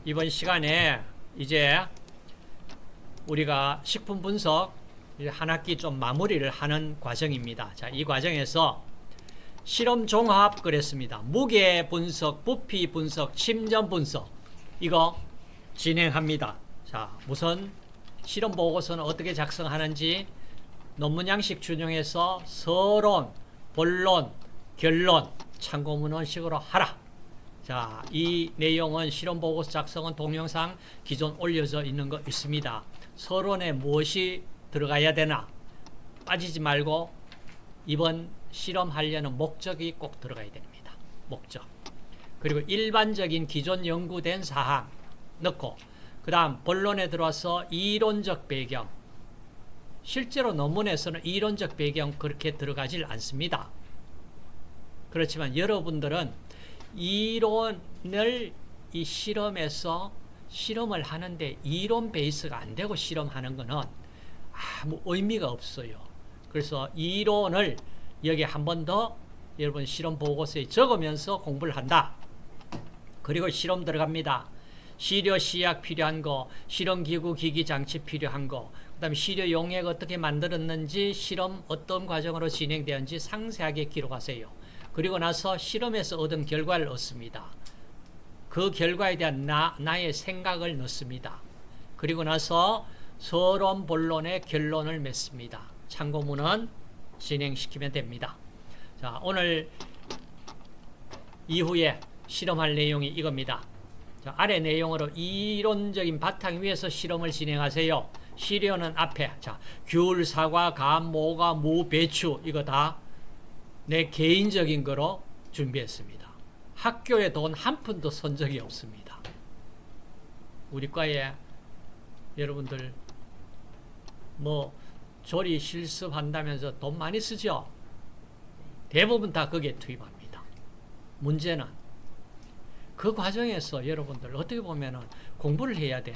이번 시간에 이제 우리가 식품 분석 한 학기 좀 마무리를 하는 과정입니다. 자, 이 과정에서 실험 종합 그랬습니다. 무게 분석, 부피 분석, 침전 분석 이거 진행합니다. 자, 우선 실험 보고서는 어떻게 작성하는지 논문 양식 준용해서 서론, 본론, 결론, 참고문헌식으로 하라. 자, 이 내용은 실험 보고서 작성은 동영상 기존 올려져 있는 거 있습니다. 서론에 무엇이 들어가야 되나 빠지지 말고 이번 실험하려는 목적이 꼭 들어가야 됩니다. 목적. 그리고 일반적인 기존 연구된 사항 넣고 그 다음 본론에 들어와서 이론적 배경. 실제로 논문에서는 이론적 배경 그렇게 들어가질 않습니다. 그렇지만 여러분들은 이론을 이 실험에서 실험을 하는데 이론 베이스가 안 되고 실험하는 거는 아무 의미가 없어요. 그래서 이론을 여기 한 번 더 여러분 실험 보고서에 적으면서 공부를 한다. 그리고 실험 들어갑니다. 시료 시약 필요한 거, 실험기구 기기 장치 필요한 거, 그 다음에 시료 용액 어떻게 만들었는지, 실험 어떤 과정으로 진행되었는지 상세하게 기록하세요. 그리고 나서 실험에서 얻은 결과를 얻습니다. 그 결과에 대한 나의 생각을 넣습니다. 그리고 나서 서론, 본론의 결론을 맺습니다. 참고문은 진행시키면 됩니다. 자, 오늘 이후에 실험할 내용이 이겁니다. 자, 아래 내용으로 이론적인 바탕 위에서 실험을 진행하세요. 시료는 앞에, 자, 귤, 사과, 감, 모과, 무, 배추 이거 다 내 개인적인 거로 준비했습니다. 학교에 돈 한 푼도 쓴 적이 없습니다. 우리 과에 여러분들 뭐 조리 실습한다면서 돈 많이 쓰죠? 대부분 다 거기에 투입합니다. 문제는 그 과정에서 여러분들 어떻게 보면은 공부를 해야 돼.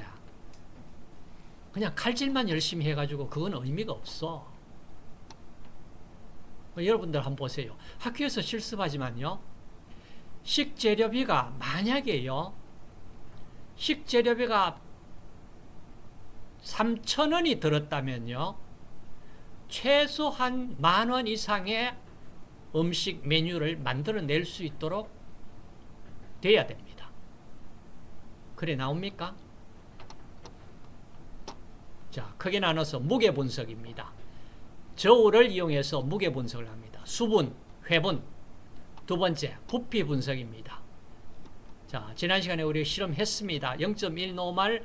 그냥 칼질만 열심히 해가지고 그건 의미가 없어. 여러분들 한번 보세요. 학교에서 실습하지만요. 식재료비가 만약에요. 식재료비가 3,000원이 들었다면요. 최소한 10,000원 이상의 음식 메뉴를 만들어낼 수 있도록 돼야 됩니다. 그래 나옵니까? 자, 크게 나눠서 무게 분석입니다. 저울을 이용해서 무게 분석을 합니다. 수분, 회분. 두 번째, 부피 분석입니다. 자, 지난 시간에 우리 실험했습니다. 0.1노말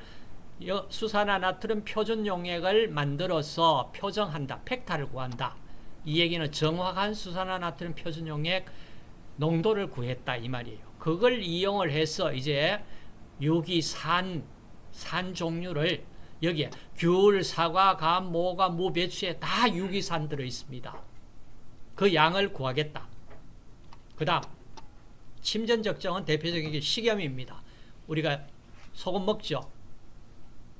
수산화나트륨 표준 용액을 만들어서 표정한다. 팩타를 구한다. 이 얘기는 정확한 수산화나트륨 표준 용액 농도를 구했다 이 말이에요. 그걸 이용을 해서 이제 유기산 종류를 여기에 귤, 사과, 감, 모과, 무, 배추에 다 유기산 들어있습니다. 그 양을 구하겠다. 그 다음 침전 적정은 대표적인 게 식염입니다. 우리가 소금 먹죠.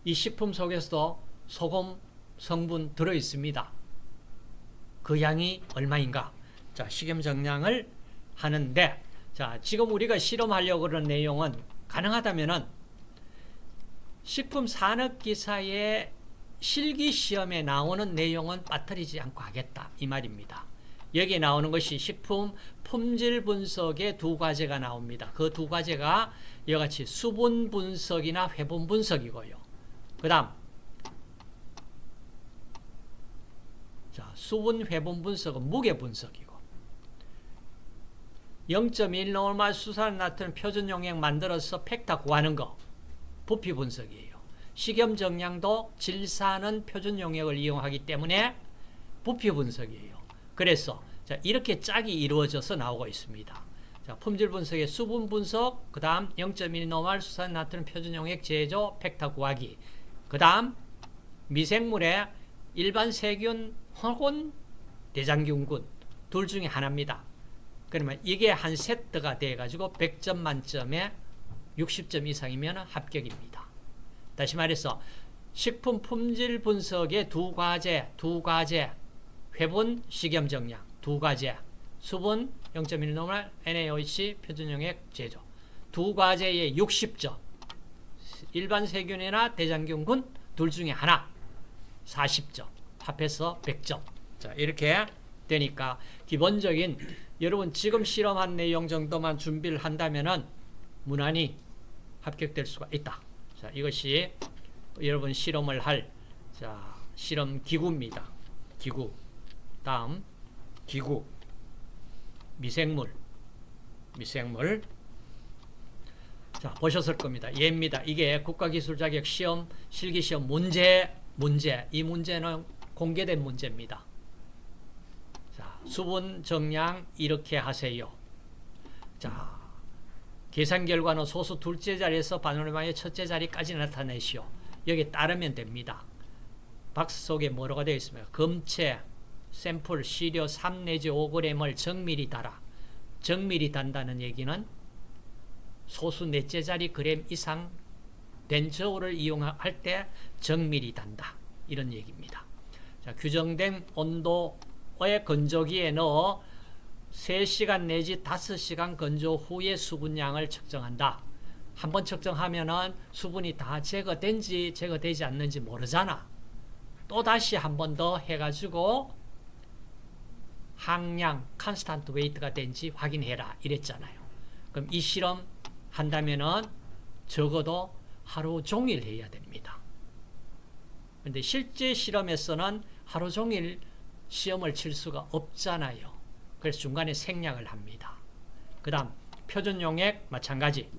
이 식품 속에서도 소금 성분 들어있습니다. 그 양이 얼마인가? 자, 식염 정량을 하는데, 자, 지금 우리가 실험하려고 그러는 내용은 가능하다면은 식품 산업 기사의 실기 시험에 나오는 내용은 빠뜨리지 않고 하겠다 이 말입니다. 여기에 나오는 것이 식품 품질 분석의 두 과제가 나옵니다. 그 두 과제가 이와 같이 수분 분석이나 회분 분석이고요. 그다음 자, 수분 회분 분석은 무게 분석이고 0.1노말 수산나트륨 표준 용액 만들어서 팩타 구하는 거 부피 분석이에요. 식염 정량도 질산은 표준 용액을 이용하기 때문에 부피 분석이에요. 그래서 자, 이렇게 짝이 이루어져서 나오고 있습니다. 자, 품질 분석의 수분 분석, 그 다음 0.1노말 수산나트륨 표준 용액 제조 팩타 구하기, 그 다음 미생물의 일반 세균 혹은 대장균군 둘 중에 하나입니다. 그러면 이게 한 세트가 돼가지고 100점 만점에 60점 이상이면 합격입니다. 다시 말해서 식품 품질 분석의 두 과제, 회분, 식염 정량 두 과제, 수분 0.1노말 NaOH 표준 용액 제조 두 과제에 60점, 일반 세균이나 대장균군 둘 중에 하나 40점 합해서 100점. 자, 이렇게 되니까 기본적인 여러분 지금 실험한 내용 정도만 준비를 한다면은 무난히 합격될 수가 있다. 자, 이것이 여러분 실험을 할 실험 기구입니다. 기구. 다음 기구. 미생물. 자, 보셨을 겁니다. 얘입니다. 이게 국가기술자격 시험, 실기시험 문제. 이 문제는 공개된 문제입니다. 자, 수분 정량 이렇게 하세요. 자, 계산 결과는 소수 둘째 자리에서 파노라마의 첫째 자리까지 나타내시오. 여기에 따르면 됩니다. 박스 속에 뭐라고 되어 있습니까? 검체, 샘플, 시료 3 내지 5g을 정밀히 달아. 정밀히 단다는 얘기는 소수 넷째 자리 그램 이상 된 저울을 이용할 때 정밀히 단다. 이런 얘기입니다. 자, 규정된 온도의 건조기에 넣어 3시간 내지 5시간 건조 후에 수분량을 측정한다. 한번 측정하면은 수분이 다 제거된지 제거되지 않는지 모르잖아. 또 다시 한 번 더 해가지고 항량, 컨스탄트 웨이트가 된지 확인해라. 이랬잖아요. 그럼 이 실험 한다면은 적어도 하루 종일 해야 됩니다. 그런데 실제 실험에서는 하루 종일 시험을 칠 수가 없잖아요. 그래서 중간에 생략을 합니다. 그 다음 표준 용액 마찬가지.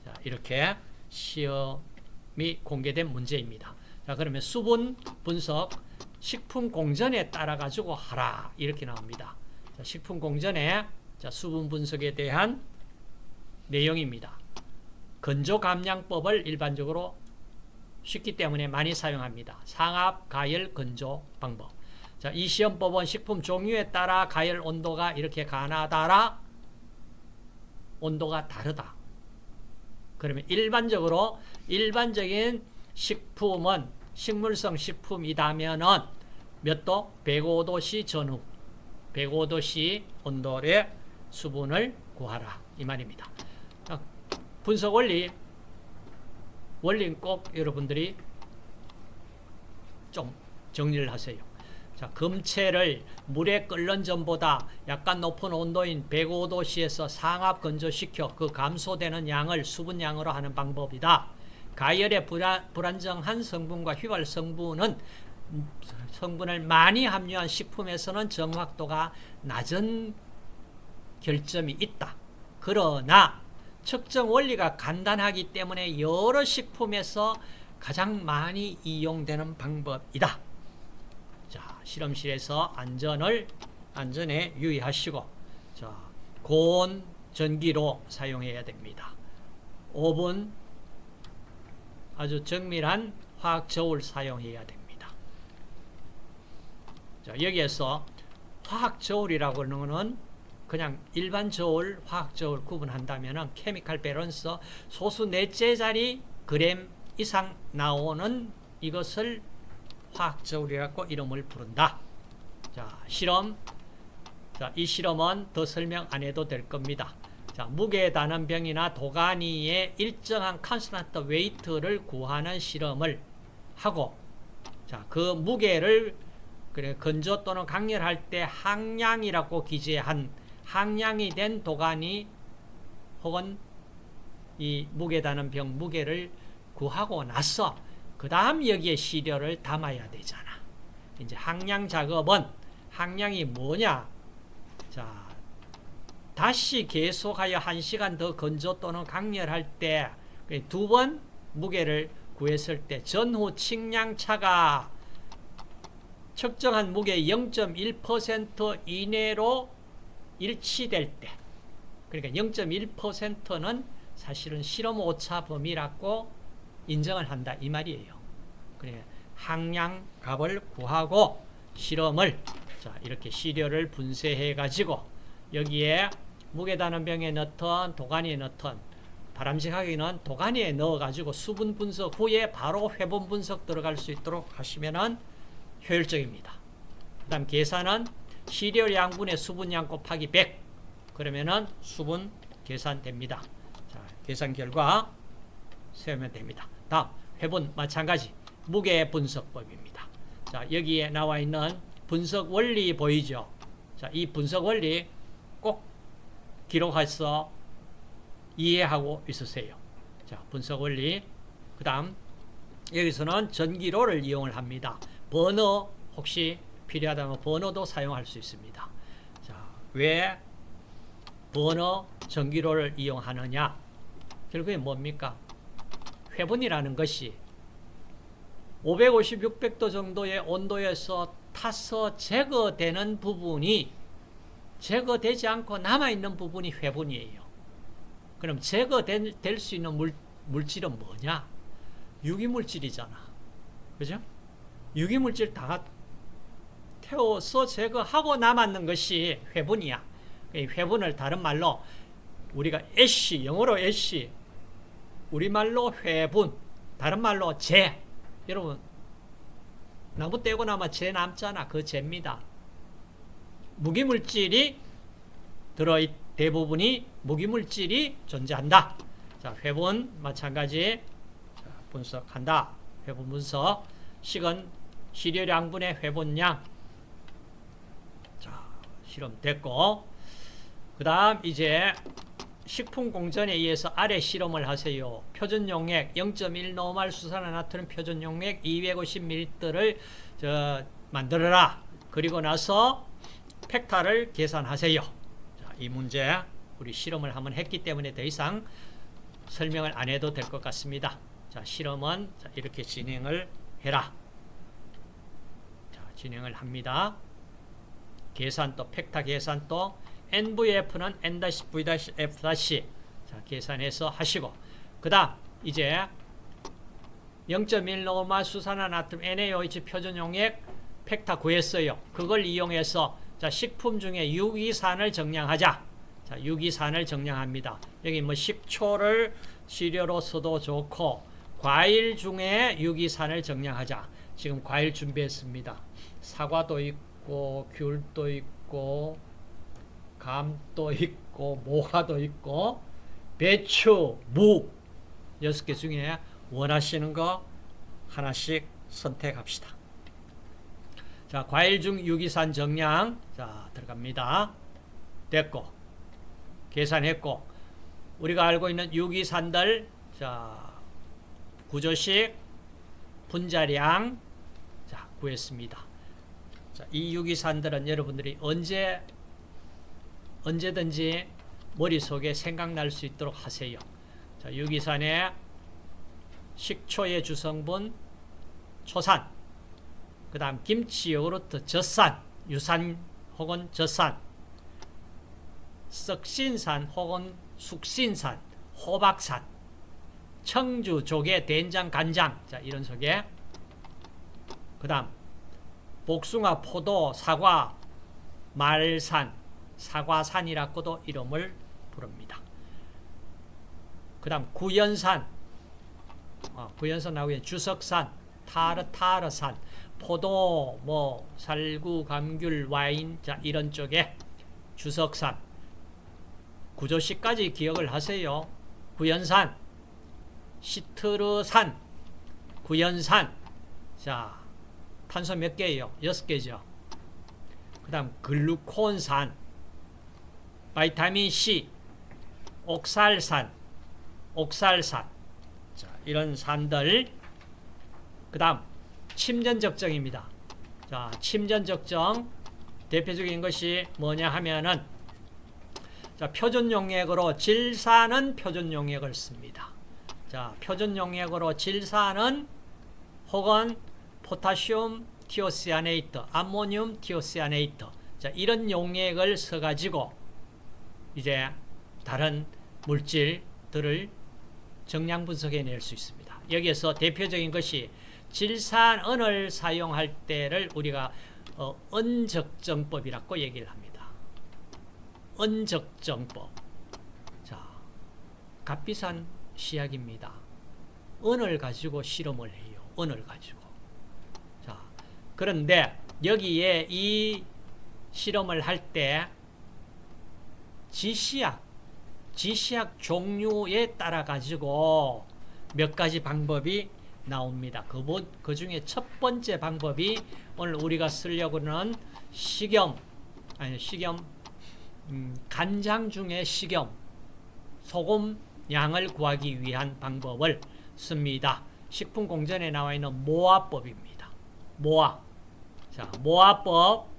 자, 이렇게 시험이 공개된 문제입니다. 자, 그러면 수분 분석 식품 공전에 따라 가지고 하라. 이렇게 나옵니다. 자, 식품 공전에 수분 분석에 대한 내용입니다. 건조 감량법을 일반적으로 쉽기 때문에 많이 사용합니다. 상압 가열 건조 방법. 자, 이 시험법은 식품 종류에 따라 가열 온도가 이렇게 가나다라 온도가 다르다. 그러면 일반적인 식품은 식물성 식품이다면은 몇 도? 105도씨 전후 105도씨 온도의 수분을 구하라. 이 말입니다. 분석 원리는 꼭 여러분들이 좀 정리를 하세요. 자, 검체를 물에 끓는 전보다 약간 높은 온도인 105도씨에서 상압 건조시켜 그 감소되는 양을 수분량으로 하는 방법이다. 가열의 불안정한 성분과 휘발 성분을 많이 함유한 식품에서는 정확도가 낮은 결점이 있다. 그러나 측정 원리가 간단하기 때문에 여러 식품에서 가장 많이 이용되는 방법이다. 자, 실험실에서 안전에 유의하시고, 자, 고온 전기로 사용해야 됩니다. 오븐, 아주 정밀한 화학 저울 사용해야 됩니다. 자, 여기에서 화학 저울이라고 하는 것은 그냥 일반 저울, 화학 저울 구분한다면 케미칼 밸런스 소수 넷째 자리 그램 이상 나오는 이것을 화학 저울이라고 이름을 부른다. 자, 실험. 자, 이 실험은 더 설명 안 해도 될 겁니다. 자, 무게 다는 병이나 도가니의 일정한 컨스턴트 웨이트를 구하는 실험을 하고, 자, 그 무게를 건조 또는 강렬할 때 항량이라고 기재한 항량이 된 도가니 혹은 이 무게 다는 병 무게를 구하고 나서 그 다음 여기에 시료를 담아야 되잖아. 이제 항량 작업은 항량이 뭐냐? 자, 다시 계속하여 1시간 더 건조 또는 강렬할 때 두 번 무게를 구했을 때 전후 측량차가 측정한 무게 0.1% 이내로 일치될 때, 그러니까 0.1%는 사실은 실험 오차 범위라고 인정을 한다 이 말이에요. 그래, 항량 값을 구하고 실험을 자, 이렇게 시료를 분쇄해 가지고 여기에 무게 다는 병에 넣던 도가니에 넣던 바람직하게는 도가니에 넣어 가지고 수분 분석 후에 바로 회분 분석 들어갈 수 있도록 하시면은 효율적입니다. 그다음 계산은 시료 양분의 수분량 곱하기 100 그러면은 수분 계산됩니다. 자, 계산 결과 세우면 됩니다. 다음 회분 마찬가지 무게 분석법입니다. 자, 여기에 나와 있는 분석 원리 보이죠? 자, 이 분석 원리 꼭 기록해서 이해하고 있으세요. 자, 분석 원리. 그 다음 여기서는 전기로를 이용을 합니다. 버너 혹시 필요하다면 버너도 사용할 수 있습니다. 자, 왜 버너 전기로를 이용하느냐? 결국에 뭡니까? 회분이라는 것이 550, 600도 정도의 온도에서 타서 제거되는 부분이 제거되지 않고 남아있는 부분이 회분이에요. 그럼 제거될 수 있는 물질은 뭐냐? 유기물질이잖아. 그죠? 유기물질 다 태워서 제거하고 남았는 것이 회분이야. 회분을 다른 말로 우리가 애쉬, 영어로 애쉬, 우리말로 회분, 다른 말로 재. 여러분, 나무 떼고 나면 재 남잖아. 그 재입니다. 무기물질이 대부분이 무기물질이 존재한다. 자, 회분 마찬가지. 자, 분석한다. 회분 분석. 식은 시료량분의 회분량. 자, 실험됐고. 그 다음 이제 식품공전에 의해서 아래 실험을 하세요. 표준용액 0.1노말 수산화나트륨 표준용액 250ml를 만들어라. 그리고 나서 팩타를 계산하세요. 자, 이 문제 우리 실험을 한번 했기 때문에 더 이상 설명을 안 해도 될 것 같습니다. 자, 실험은 이렇게 진행을 해라. 자, 진행을 합니다. 계산도 팩타 계산도 NVF는 N-V-F- 자, 계산해서 하시고 그 다음 이제 0.1노말 수산화나트륨 NaOH 표준용액 팩타 구했어요. 그걸 이용해서 자, 식품 중에 유기산을 정량하자. 자, 유기산을 정량합니다. 여기 뭐 식초를 시료로 써도 좋고 과일 중에 유기산을 정량하자. 지금 과일 준비했습니다. 사과도 있고 귤도 있고 감도 있고 모화도 있고 배추, 무 6개 중에 원하시는 거 하나씩 선택합시다. 자, 과일 중 유기산 정량 자, 들어갑니다. 됐고 계산했고 우리가 알고 있는 유기산들 자, 구조식 분자량 자, 구했습니다. 자, 이 유기산들은 여러분들이 언제든지 머릿속에 생각날 수 있도록 하세요. 자, 유기산의 식초의 주성분 초산, 그 다음 김치, 요구르트, 젖산, 유산 혹은 젖산, 썩신산 혹은 숙신산, 호박산, 청주, 조개, 된장, 간장 자, 이런 속에 그 다음 복숭아, 포도, 사과, 말산, 사과산이라고도 이름을 부릅니다. 그 다음 구연산, 구연산 나오게 주석산, 타르타르산, 포도, 뭐 살구, 감귤, 와인 자 이런 쪽에 주석산, 구조식까지 기억을 하세요. 구연산, 시트르산, 구연산 자 탄소 몇 개예요? 6개죠. 그 다음 글루콘산, 바이타민C, 옥살산, 자, 이런 산들. 그 다음 침전적정입니다. 자, 침전적정 대표적인 것이 뭐냐 하면은 자, 표준용액으로 질산은 표준용액을 씁니다. 자, 표준용액으로 질산은 혹은 포타슘 티오시아네이트, 암모늄 티오시아네이트 자, 이런 용액을 써가지고 이제 다른 물질들을 정량 분석해낼 수 있습니다. 여기에서 대표적인 것이 질산은을 사용할 때를 우리가 은적정법이라고 얘기를 합니다. 은적정법. 자, 값비싼 시약입니다. 은을 가지고 실험을 해요. 은을 가지고. 자, 그런데 여기에 이 실험을 할 때 지시약 종류에 따라 가지고 몇 가지 방법이 나옵니다. 그 중에 첫 번째 방법이 오늘 우리가 쓰려고 하는 간장 중에 식염, 소금 양을 구하기 위한 방법을 씁니다. 식품공전에 나와 있는 모아법입니다. 모아. 자, 모아법.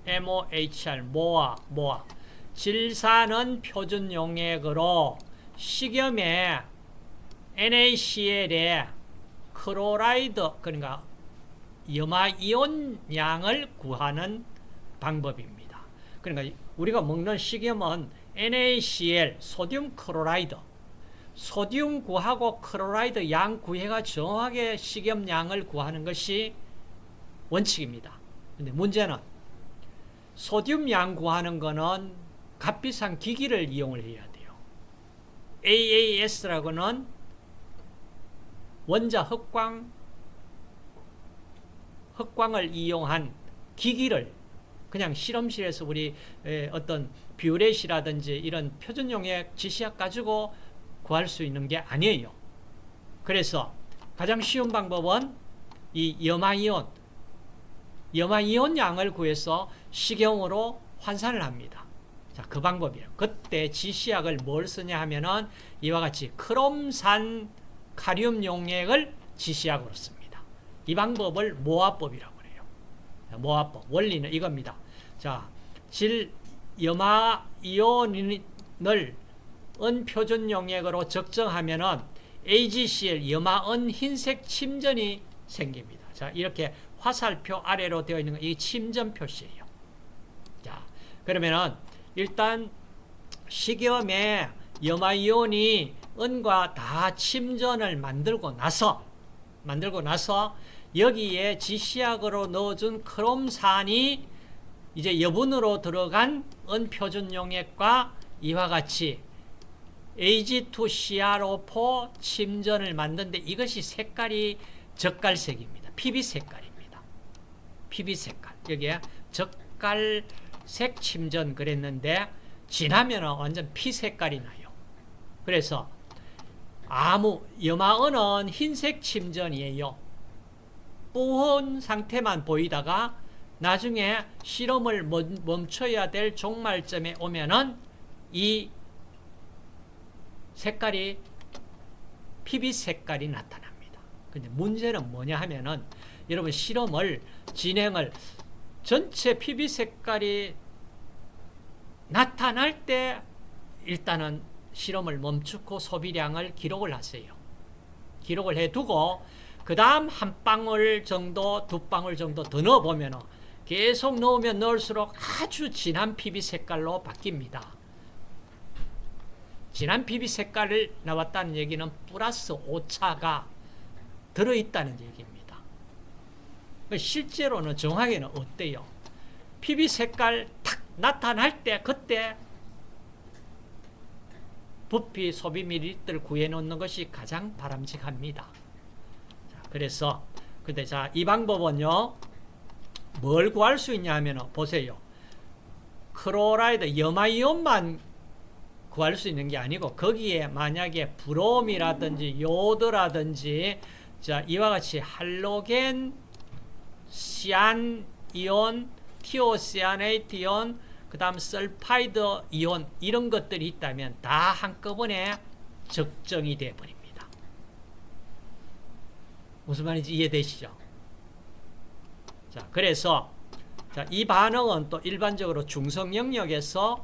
MOHR, 모아. 질산은 표준 용액으로 식염에 NaCl에 클로라이드, 그러니까 염화이온 양을 구하는 방법입니다. 그러니까 우리가 먹는 식염은 NaCl, 소듐 클로라이드, 소듐 구하고 클로라이드 양 구해가 정확하게 식염 양을 구하는 것이 원칙입니다. 근데 문제는 소듐 양 구하는 거는 값비싼 기기를 이용을 해야 돼요. AAS라고는 원자 흑광을 이용한 기기를 그냥 실험실에서 우리 어떤 뷰렛이라든지 이런 표준용액 지시약 가지고 구할 수 있는 게 아니에요. 그래서 가장 쉬운 방법은 이 염화이온 양을 구해서 식용으로 환산을 합니다. 자, 그 방법이에요. 그때 지시약을 뭘 쓰냐 하면은 이와 같이 크롬산 카륨 용액을 지시약으로 씁니다. 이 방법을 모아법이라고 해요. 모아법. 원리는 이겁니다. 자, 염화이온을 은표준 용액으로 적정하면은 AgCl 염화은 흰색 침전이 생깁니다. 자, 이렇게 화살표 아래로 되어 있는 거, 이 침전 표시예요. 자, 그러면은 일단 식염에 염화이온이 은과 다 침전을 만들고 나서 여기에 지시약으로 넣어준 크롬산이 이제 여분으로 들어간 은표준용액과 이와 같이 Ag2CrO4 침전을 만드는데 이것이 색깔이 젓갈색입니다. PB 색깔입니다. PB 색깔. 여기에 젓갈색 침전 그랬는데 지나면 완전 피색깔이 나요. 그래서 염화은은 흰색 침전이에요. 뿌은 상태만 보이다가 나중에 실험을 멈춰야 될 종말점에 오면은 이 색깔이 PB 색깔이 나타납니다. 근데 문제는 뭐냐 하면은 여러분 실험을 진행을 전체 PB 색깔이 나타날 때 일단은 실험을 멈추고 소비량을 기록을 하세요. 기록을 해두고 그 다음 한 방울 정도, 두 방울 정도 더 넣어보면 계속 넣으면 넣을수록 아주 진한 PB 색깔로 바뀝니다. 진한 PB 색깔을 나왔다는 얘기는 플러스 오차가 들어있다는 얘기입니다. 실제로는 정확히는 어때요? PB 색깔 탁 나타날 때 그때 부피 소비 밀리리터를 구해놓는 것이 가장 바람직합니다. 자, 그래서 근데 자, 이 방법은요 뭘 구할 수 있냐 하면 보세요. 클로라이드 염화이온만 구할 수 있는 게 아니고 거기에 만약에 브롬이라든지 요드라든지 자, 이와 같이 할로겐 시안 이온, 티오시아네이트 이온, 그 다음 설파이드 이온 이런 것들이 있다면 다 한꺼번에 적정이 되어 버립니다. 무슨 말인지 이해되시죠? 자, 그래서 자, 이 반응은 또 일반적으로 중성 영역에서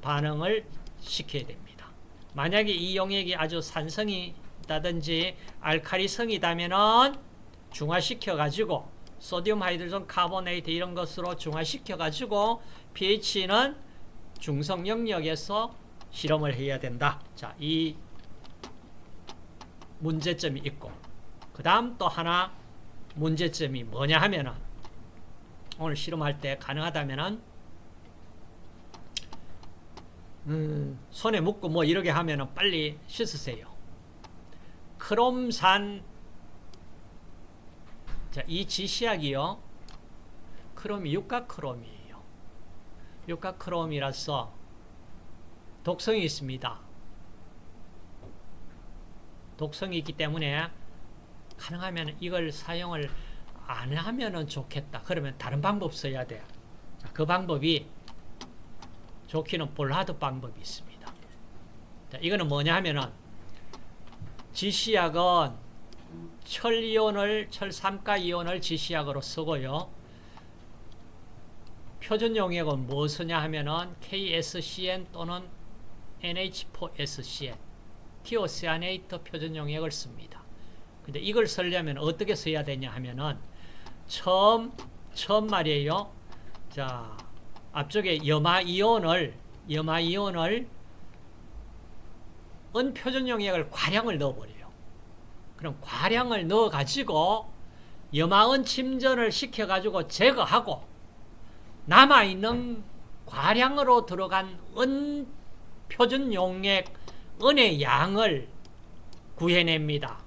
반응을 시켜야 됩니다. 만약에 이 용액이 아주 산성이 있다든지 알칼리성이다면은 중화시켜 가지고 소듐 하이드로전 카보네이트 이런 것으로 중화시켜 가지고 pH는 중성 영역에서 실험을 해야 된다. 자, 이 문제점이 있고 그 다음 또 하나 문제점이 뭐냐 하면은 오늘 실험할 때 가능하다면은 손에 묻고 뭐 이렇게 하면은 빨리 씻으세요. 크롬산 자, 이 지시약이요. 크롬이 육가크롬이에요. 육가크롬이라서 독성이 있습니다. 독성이 있기 때문에 가능하면 이걸 사용을 안 하면 좋겠다. 그러면 다른 방법 써야 돼요. 그 방법이 좋기는 볼하드 방법이 있습니다. 자, 이거는 뭐냐 하면은 지시약은 철삼가 이온을 지시약으로 쓰고요. 표준 용액은 뭐 쓰냐 하면은 KSCN 또는 NH4SCN 티오시아네이트 표준 용액을 씁니다. 근데 이걸 쓰려면 어떻게 써야 되냐 하면은 처음 말이에요. 자, 앞쪽에 염화이온을 은표준 용액을 과량을 넣어버려요. 그럼 과량을 넣어가지고 염화은 침전을 시켜가지고 제거하고 남아있는 과량으로 들어간 은표준 용액 은의 양을 구해냅니다.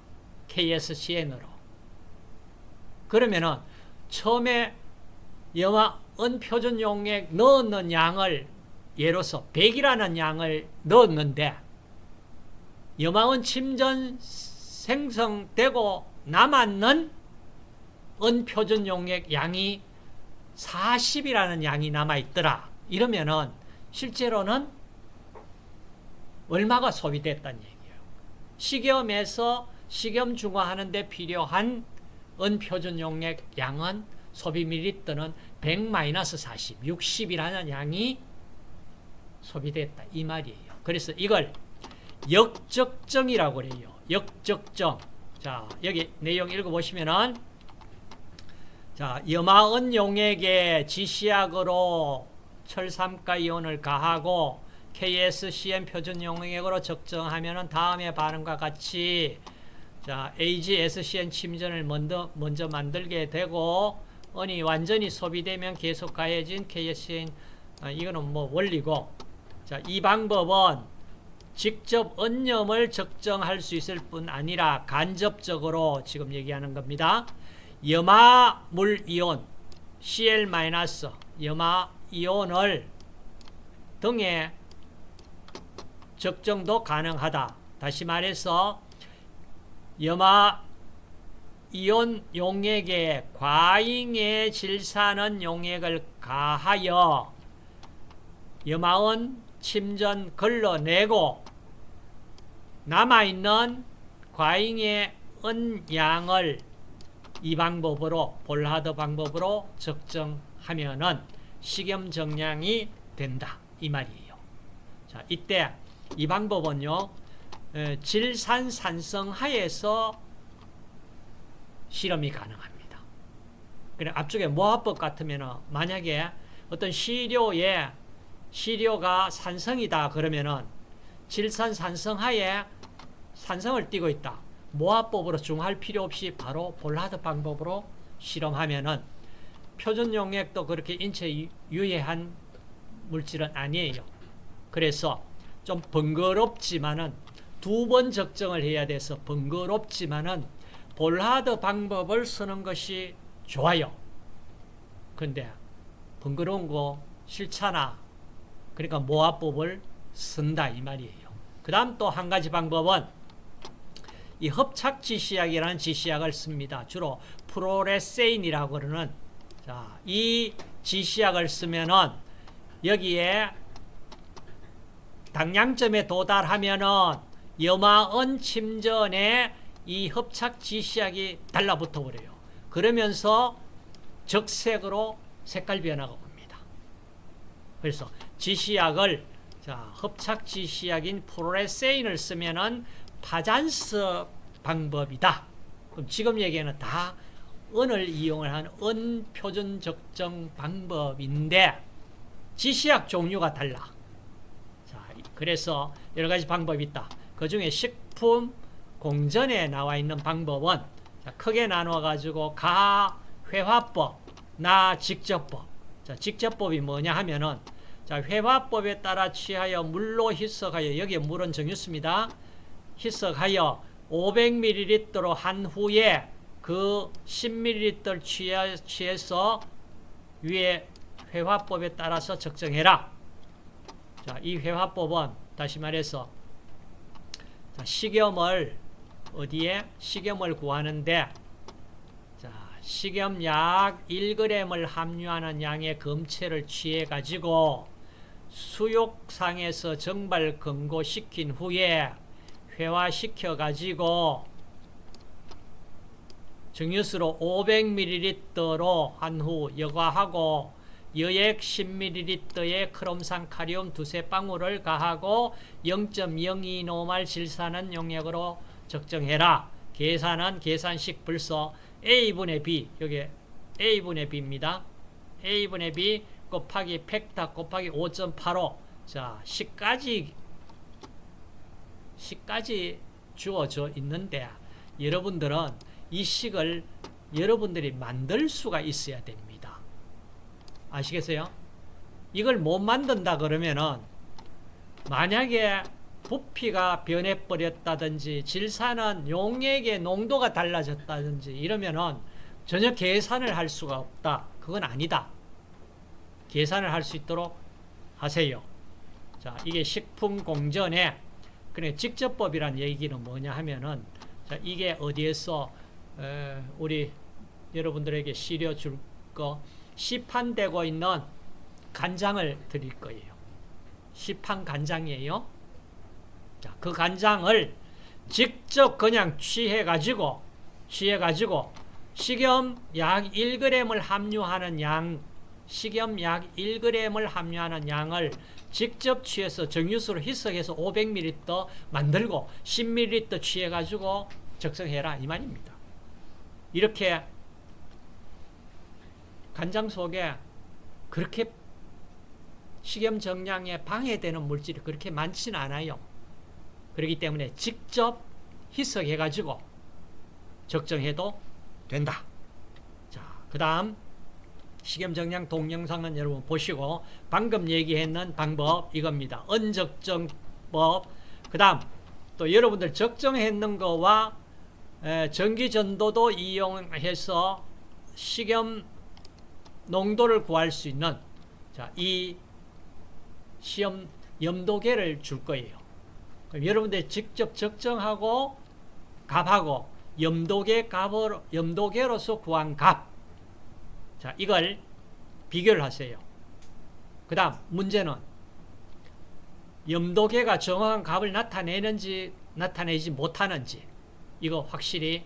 KSCN으로. 그러면은 처음에 은표준 용액 넣는 양을 예로서 100이라는 양을 넣었는데 염화은 침전 생성되고 남았는 은표준 용액 양이 40이라는 양이 남아있더라. 이러면은 실제로는 얼마가 소비됐다는 얘기예요. 식염에서 식염 중화하는 데 필요한 은표준 용액 양은 소비 밀리터는 100-40, 60이라는 양이 소비됐다. 이 말이에요. 그래서 이걸 역적정이라고 그래요. 역적정. 자, 여기 내용 읽어보시면은 자, 염화은 용액에 지시약으로 철삼가 이온을 가하고 KSCN 표준 용액으로 적정하면은 다음의 반응과 같이 자, AgSCN 침전을 먼저 만들게 되고 은이 완전히 소비되면 계속 가해진 KSCN 이거는 뭐 원리고 자, 이 방법은 직접 은염을 적정할 수 있을 뿐 아니라 간접적으로 지금 얘기하는 겁니다. 염화물 이온 Cl- 염화 이온을 등에 적정도 가능하다. 다시 말해서 염화 이온 용액에 과잉의 질산은 용액을 가하여 염화은 침전 걸러내고 남아있는 과잉의 은양을 이 방법으로 볼하드 방법으로 적정하면은 식염 정량이 된다 이 말이에요. 자, 이때 이 방법은요 질산산성 하에서 실험이 가능합니다. 그래 앞쪽에 모화법 같으면은 만약에 어떤 시료가 산성이다 그러면은 질산산성 하에 산성을 띠고 있다. 모화법으로 중할 필요 없이 바로 볼하드 방법으로 실험하면은 표준 용액도 그렇게 인체에 유해한 물질은 아니에요. 그래서 좀 번거롭지만은 두 번 적정을 해야 돼서 번거롭지만은 볼하드 방법을 쓰는 것이 좋아요. 근데 번거로운 거 싫잖아. 그러니까 모화법을 쓴다 이 말이에요. 그 다음 또 한 가지 방법은 이 hợp착 지시약이라는 지시약을 씁니다. 주로 프로레세인이라고 그러는 자, 이 지시약을 쓰면은 여기에 당량점에 도달하면은 염화은 침전에 이 hợp착 지시약이 달라붙어 버려요. 그러면서 적색으로 색깔 변화가 옵니다. 그래서 지시약을 자, hợp착 지시약인 프로레세인을 쓰면은 파잔스 방법이다. 그럼 지금 얘기는 다 은을 이용을 한 은표준 적정 방법인데 지시약 종류가 달라. 자, 그래서 여러 가지 방법이 있다. 그 중에 식품 공전에 나와 있는 방법은 자, 크게 나누어 가지고 가회화법, 나 직접법. 자, 직접법이 뭐냐 하면은 자, 회화법에 따라 취하여 물로 희석하여 여기에 물은 정유수입니다. 희석하여 500ml로 한 후에 그 10ml 취해서 위에 회화법에 따라서 적정해라. 자, 이 회화법은 다시 말해서 자, 식염을 어디에? 식염을 구하는데 자, 식염 약 1g을 함유하는 양의 검체를 취해 가지고 수욕상에서 정발 검고시킨 후에 회화시켜 가지고 정유수로 500ml로 한 후 여과하고 여액 10ml에 크롬산 카리움 두세 방울을 가하고 0.02노말 질산은 용액으로 적정해라. 계산은 계산식 불서 A분의 B, 여기 A분의 B입니다. A분의 B 곱하기 팩타 곱하기 5.85. 자, 식까지 주어져 있는데 여러분들은 이 식을 여러분들이 만들 수가 있어야 됩니다. 아시겠어요? 이걸 못 만든다 그러면은 만약에 부피가 변해버렸다든지 질산은 용액의 농도가 달라졌다든지 이러면은 전혀 계산을 할 수가 없다. 그건 아니다. 계산을 할 수 있도록 하세요. 자, 이게 식품공전의 그래 직접법이란 얘기는 뭐냐 하면은 자, 이게 어디에서 우리 여러분들에게 시려 줄 거 시판되고 있는 간장을 드릴 거예요. 시판 간장이에요. 자, 그 간장을 직접 그냥 취해가지고 식염 약 1g을 함유하는 양, 식염 약 1g을 함유하는 양을 직접 취해서 정유수로 희석해서 500ml 만들고 10ml 취해가지고 적성해라 이 말입니다. 이렇게 간장 속에 그렇게 식염 정량에 방해되는 물질이 그렇게 많지는 않아요. 그렇기 때문에 직접 희석해가지고 적정해도 된다. 자, 그 다음 식염 정량 동영상은 여러분 보시고 방금 얘기했는 방법 이겁니다. 언적정법. 그 다음 또 여러분들 적정했는 거와 전기전도도 이용해서 식염 농도를 구할 수 있는 자, 이 시험 염도계를 줄 거예요. 그럼 여러분들 직접 적정하고 값하고 염도계로서 구한 값. 자, 이걸 비교를 하세요. 그 다음 문제는 염도계가 정확한 값을 나타내는지 나타내지 못하는지 이거 확실히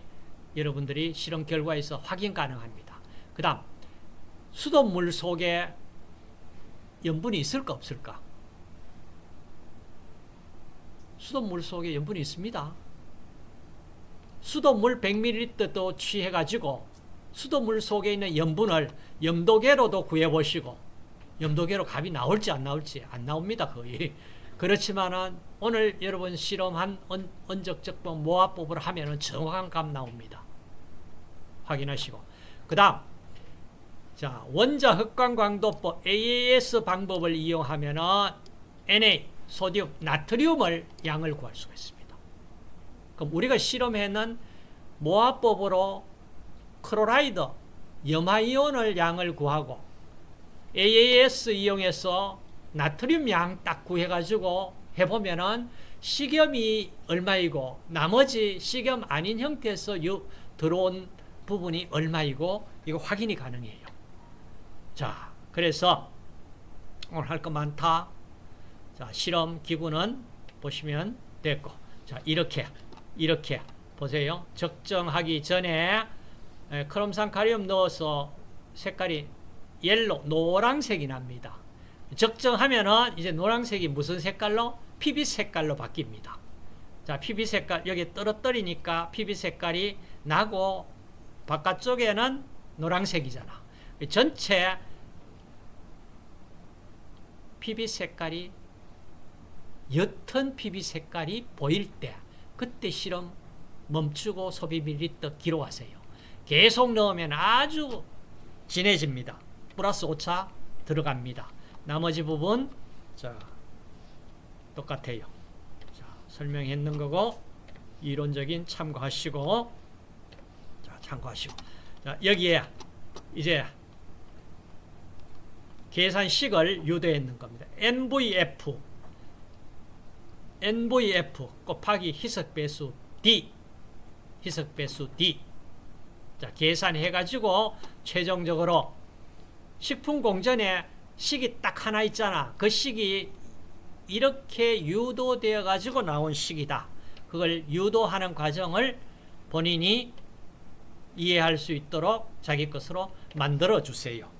여러분들이 실험 결과에서 확인 가능합니다. 그 다음 수돗물 속에 염분이 있을까 없을까? 수돗물 속에 염분이 있습니다. 수돗물 100ml도 취해가지고 수돗물 속에 있는 염분을 염도계로도 구해보시고 염도계로 값이 나올지 안 나올지 안 나옵니다. 거의. 그렇지만은 오늘 여러분 실험한 언적적법 모화법을 하면은 정확한 값 나옵니다. 확인하시고. 그 다음 자, 원자 흑광광도법 AAS 방법을 이용하면은 Na, 소듐, 나트륨을 양을 구할 수가 있습니다. 그럼 우리가 실험해는 모화법으로 클로라이드, 염화이온을 양을 구하고 AAS 이용해서 나트륨 양 딱 구해가지고 해보면은 식염이 얼마이고 나머지 식염 아닌 형태에서 들어온 부분이 얼마이고 이거 확인이 가능해요. 자, 그래서 오늘 할 거 많다. 자, 실험 기구는 보시면 됐고, 자, 이렇게 보세요. 적정하기 전에 크롬산 카리움 넣어서 색깔이 옐로 노란색이 납니다. 적정하면은 이제 노란색이 무슨 색깔로? PB 색깔로 바뀝니다. 자, PB 색깔 여기 떨어뜨리니까 PB 색깔이 나고 바깥쪽에는 노란색이잖아. 전체 PB 색깔이 옅은 PB 색깔이 보일 때 그때 실험 멈추고 소비 밀리터 기록하세요. 계속 넣으면 아주 진해집니다. 플러스 오차 들어갑니다. 나머지 부분 자 똑같아요. 자, 설명했는 거고 이론적인 참고하시고 자, 참고하시고 자, 여기에 이제 계산식을 유도했는 겁니다. NVF NVF 곱하기 희석배수 D, 희석배수 D. 자, 계산해가지고 최종적으로 식품공전에 식이 딱 하나 있잖아. 그 식이 이렇게 유도되어 가지고 나온 식이다. 그걸 유도하는 과정을 본인이 이해할 수 있도록 자기 것으로 만들어 주세요.